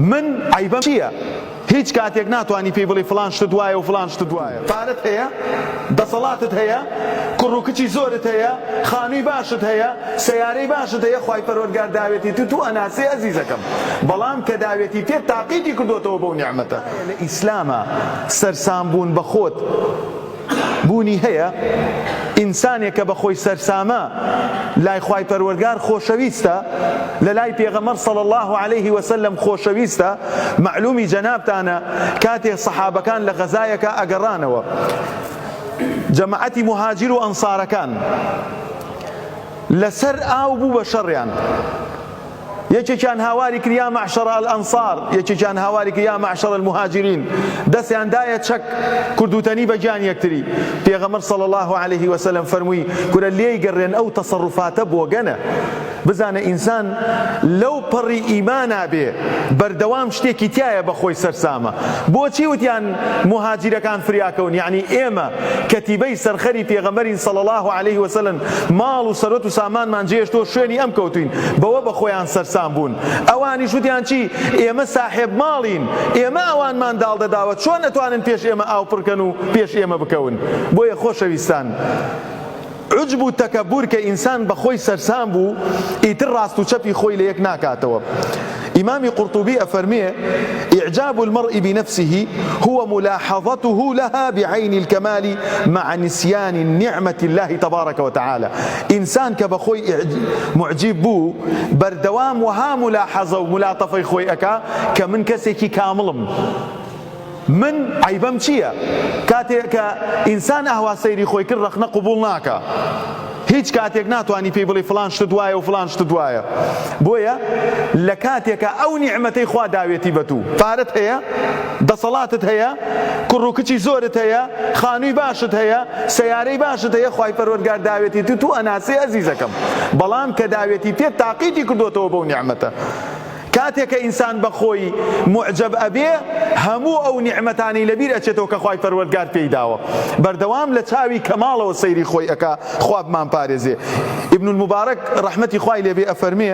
من عیبم چییە؟ هیچ کاتێک ناتوانی پێی بڵێ فلان شت وایە و فلان شت وایە. پارەت هەیە، دەسەڵاتت هەیە، کوڕ و کچی زۆرت هەیە، خانووی باشت هەیە، سەیارەی باشت هەیە، خوای پەروەردگار داوێتی تو ئەناسی ئەزیزەکەم، بەڵام کە داوێتی پێت تاقیتی کردوتەوە بەو نیعمەتە. لە ئیسلامە سەرسامبوون بە خۆت بوونی هەیە. ئینسانێک کە بە خۆی سەرسامە لای خوای پەروەردگار خۆشەویستە، لە لای پێغەمبەر صلی الله علیه وسلم خۆشەویستە. معلومی جەنابتانە کاتێک سەحابەکان لە غەزایەکە ئەگەڕانەوە، جەماعەتی مهاجر و ئەنسارەکان لەسەر ئاو بوو بە شەڕیان. یەکێکیان هاواری کرد یا معشەر الئەنسار، یەکێکیان هاواری کرد یا معشەر المهاجرین، دەستیان دایە چەک کردوتەنی بە گیانی یەکتری. پێغەمبەر صلی الله علیه وسلم فەرمووی کورە لێی گەڕێن ئەو تەسەڕوفاتە بۆگەنە. بزانە ئینسان لەو پەڕی ئیمانا بێ بەردەوام شتێکی تایە بە خۆی سەرسامە. بۆچی وتیان مهاجرەکان فریاکەون؟ یعنی ئێمە کەتیبەی سەرخەری پێغەمبەرین صلی الله علیه وسلم، ماڵ و سەرۆت و سامانمان جێشتۆ شوێنی ئەم کەوتوین، بەوە بە خۆیان سەرسام بوون. ئەوانیش وتیان چی؟ ئێمە ساحێب ماڵین، ئێمە ئەوانمان داڵدەداوە، چۆن نەتوانن پێش ئێمە ئاو پڕکەن و پێش ئێمە بکەون؟ بۆیە خۆشەویستان، عجب و تەکەبور کە ئینسان بە خۆی سەرسام بوو، ئیتر ڕاست و چەپی خۆی لە یەک ناکاتەوە. إمام قرطبي أفرميه إعجاب المرء بنفسه هو ملاحظته لها بعين الكمال مع نسيان نعمة الله تبارك وتعالى. إنسان كبخوي معجب بو بردوام وها ملاحظة وملاطفة خوي أكا كمن كسيكي كاملم. من عيبم چییە؟ کاتێک کە ئینسان ئەهوا سەیری خۆی کرد ڕەخنە قبوڵ ناکە، هیچ کاتێک ناتوانی پێی بڵێ فلان شت وایە و فلان شت وایە. بۆیە لە کاتێکە ئەو نیعمەتەی خوا داوێتی بە تو، پارەت هەیە، دەسەڵاتت هەیە، کوڕ و کچی زۆرت هەیە، خانووی باشت هەیە، سەیارەی باشت هەیە، خوای پەروەردگار داوێتی تو ئەناسی ئەزیزەکەم، بەڵام کە داوێتی پێت تاقیتی کردوتەوە بەو نیعمەتە. کاتێک کە ئینسان بە خۆی معجب ئەبێ، هەموو ئەو نیعمەتانی لەبیر ئەچێتەوە کە خوای پەروەردگار پێی داوە، بەردەوام لە چاوی کەماڵەوە سەیری خۆی ئەکا. خوا بمان پارێزێ. ابن المبارك رحمەتی خوای لێبێ ئەفەرمێ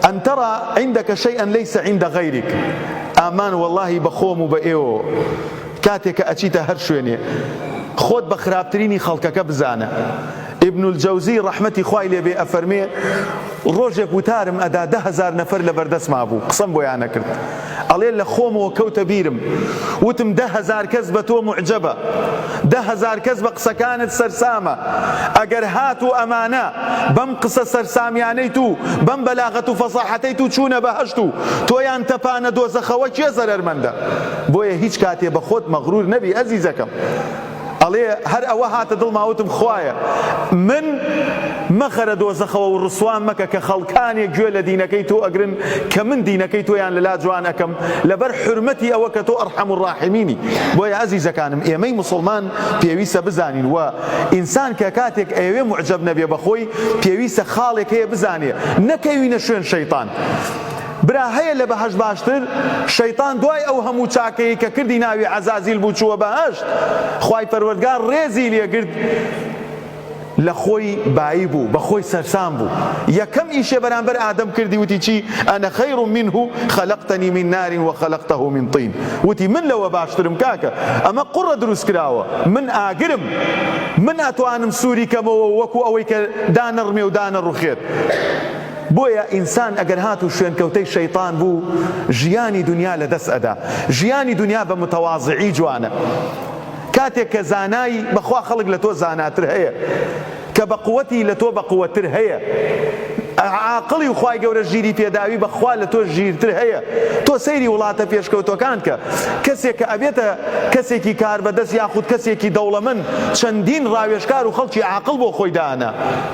أن ترى عندك شيئا ليس عند غيرك. ئامان واللهی بە خۆم و بە ئێوە کاتێک کە ئەچیتە هەر شوێنێ خۆت بە خراپترینی خەڵکەکە بزانە. ابن الجوزي رحمتي خوای لێبێ ئەفەرمێ ڕۆژێک وتارم ئەدا 10,000 نەفەر لە بەردەستما بوو، قسەم بۆیان نەکرد. ئەڵێ لە خۆمەوە کەوتە بیرم، وتم 10,000 کەس بە تۆ معجبە، 10,000 کەس بە قسەکانت سەرسامە. ئەگەر هات و ئەمانە بەم قسە سەرسامیانەی تو، بەم بەلاغەت و فەساحەتەی تو چوونە بەهەشت و تۆیان تەپانە دۆزەخەوە، کێ زەرەرمەندە؟ بۆیە هیچ کاتێ بە خۆت مەغرور نەبی ئەزیزەکەم. ئەڵێ هەر ئەوە هاتە دڵماوتم خوایە من مەخەرە دۆزەخەوە و ڕسوان مەکە کە خەڵکانێک گوێ لە دینەکەی تۆ ئەگرن کە من دینەکەی تۆیان لەلا جوان ئەەکەم لەبەر حرمەتی ئەوە کە تۆ ئەرحەم الراحیمینی. بۆیە عەزیزەکانم ئێمەی مسلمان پێویستە بزانین و ئینسان کە کاتێک ئەوێ معجب نەبێ بەخۆی پێویستە خاڵێک هەیە بزانێ، نەکەوینە شوێن شەیطان. برا هەیە لە بەهەشت باشتر، شەیطان دوای ئەو هەموو چاکەیە کە کردی ناوی عەزازیل بوو چووە بەهەشت، خوای پەروەردگار ڕێزی لێگرت، لە خۆی بایی بوو، بە خۆی سەرسام بوو. یەکەم ئیشێ بەرامبەر ئادەم کردی، وتی چی؟ ئەنە خەیر منه خەلەقتەنی من نار وخەلەقتەه من طین. وتی من لەوە باشترم کاکە، ئەمە قوڕە دروست کراوە، من ئاگرم، من ئەتوانم سووری کەمەوە وەکو ئەوەی کە دانەڕمێ و دانەڕوخێت. بۆیە ئینسان ئەگەر هات و شوێنکەوتەی شەیطان بوو، ژیانی دنیا لەدەست ئەدا. ژیانی دنیا بە متەواضعی جوانە. کاتێک کە زانایی بەخوا خەڵک لە تۆ زاناتر هەیە، کە بە قووەتی لە تۆ بە قووەتر هەیە، عاقڵی و خوای گەورە ژیری پێداوی بەخوا لە تۆ ژیرتر هەیە. تۆ سەیری وڵاتە پێشکەوتەکان کە کەسێک کە ئەبێتە کەسێکی کاربەدەست یاخود کەسێکی دەوڵەمەند، چەندین ڕاوێژکار و خەڵکی عاقڵ بۆ خۆی دانا.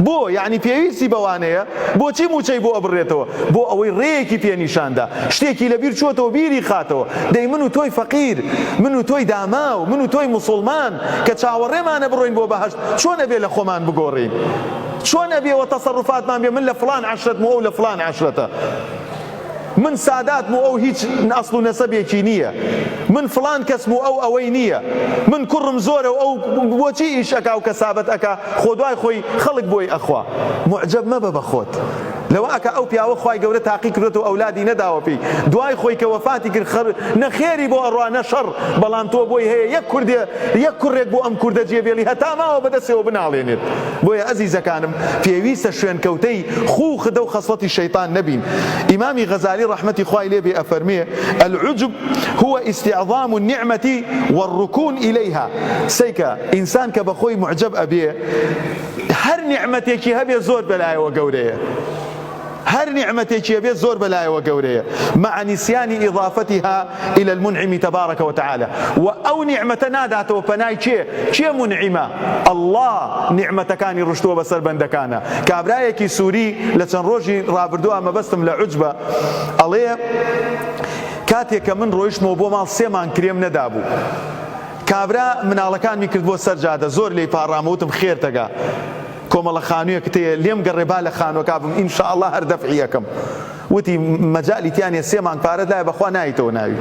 بۆ یعنی پێویستی بەوانەیە، بۆچی موچەی بۆ ئەبڕێتەوە؟ بۆ ئەوەی ڕێیەکی پێنیشاندا، شتێکی لەبیر چووەتەوە بیری خاتەوە. دەی من و تۆی فەقیر، من و تۆی داماو، من و تۆی موسڵمان کە چاوەڕێمانە بڕۆین بۆ بەهەشت، چۆن ئەبێ لە خۆمان بگۆڕین؟ چۆن ئەبێەوە تەسەڕوفاتمان بێ من لە فلان عەشرەتم و ئەو لە فلان عەشرەتە، من ساداتم و ئەو هیچ ئەسڵ و نەسەبێکی نییە، من فلان کەسم و ئەو ئەوەی نییە، من کوڕم زۆرە و ئەو بۆچی ئیش ئەکا و کەسابەت ئەکا، خۆ دوای خۆی خەڵک بۆی ئەخوا. معجب مەبە بە خۆت. لەوە ئەکە ئەو پیاوە خوای گەورە تاقی کردێت و ئەولادی نەداوە پێی دوای خۆی کە وەفاتی کرد نەخێری بۆ ئەڕوا نەشەڕ بەڵام تۆ بۆی هەیە یەک کوڕێک بۆ ئەم کوردە جێبێڵی هەتا ماوە بەدەستەوە بناڵێنێت بۆیە ئەزیزەکانم پێویستە شوێنکەوتەی خوخدە و خەسڵەتی شەیطان نەبین. ئیمامی غەزالی ڕەحمەتی خوای لێ بێ ئەفەرمێ العجب هو استعظام النعمة والركون إليها سيكا إنسان كبخوي معجب أبيه هر نعمتێکی هەبێ زۆر بەلایەوە گەورەیە هر نعمتێکی هەبێ زۆر بەلایەوە گەورەیە مع نسيان إضافتها إلى المنعم تبارك وتعالى و ئەو نعمەتە ناداتەوە پەنای چێ منعمە الله نعمەتەکانی ڕشتووە بەسەر بەندەکانە. کابرایەکی سووری لە چەند ڕۆژی ڕابردووە مەبەستم لە عوجبە ئەڵێ کاتێک کە من ڕۆیشتمەوە بۆ ماڵ 3 مانگ کرێم نەدابوو کابرا مناڵەکانمی کرد بۆ سەرجادە زۆر لێی پاڕامەوتم خێرتەگا کۆمەڵە خانوویەک تەیە لێم گەڕێبا لە خانووەکە بم ئینشاءالله هەر دەفعی یەکەم وتی مەجالی تیانێ 3 مانگ پارەت لایە بەخوا نایتەوە ناوی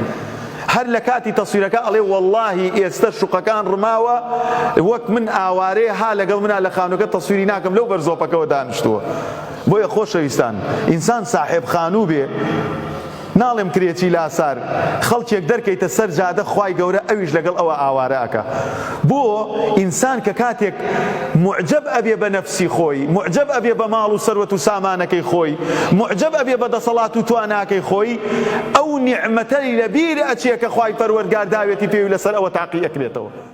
هەر لە کاتی تەسویرەکە ئەڵێ وەڵڵاهی ئێستا شوقەکان ڕماوە وەک من ئاوارەیە ها لەگەڵ منە لە خانووەکە تەسویری ناکەم لەو بەرزۆپەکەەوە دانیشتووە. بۆیە خۆشەویستان ئینسان ساحێب خانوو بێ ناڵێم کرێکی لاسار خەڵکێک دەرکەیتە سەر جادە خوای گەورە ئەویش لەگەڵ ئەوە ئاوارە ئەکە. بۆ ئینسان کە کاتێک معجب ئەبێ بە نەفسی خۆی معجب ئەبێ بە ماڵ و سەروەت و سامانەکەی خۆی معجب ئەبێ بە دەسەڵات و تواناکەی خۆی ئەو نیعمەتەی لەبیر ئەچێ کە خوای پەروەردگار داوێتی پێوی لەسەر ئەوە تاقی ئەکرێتەوە.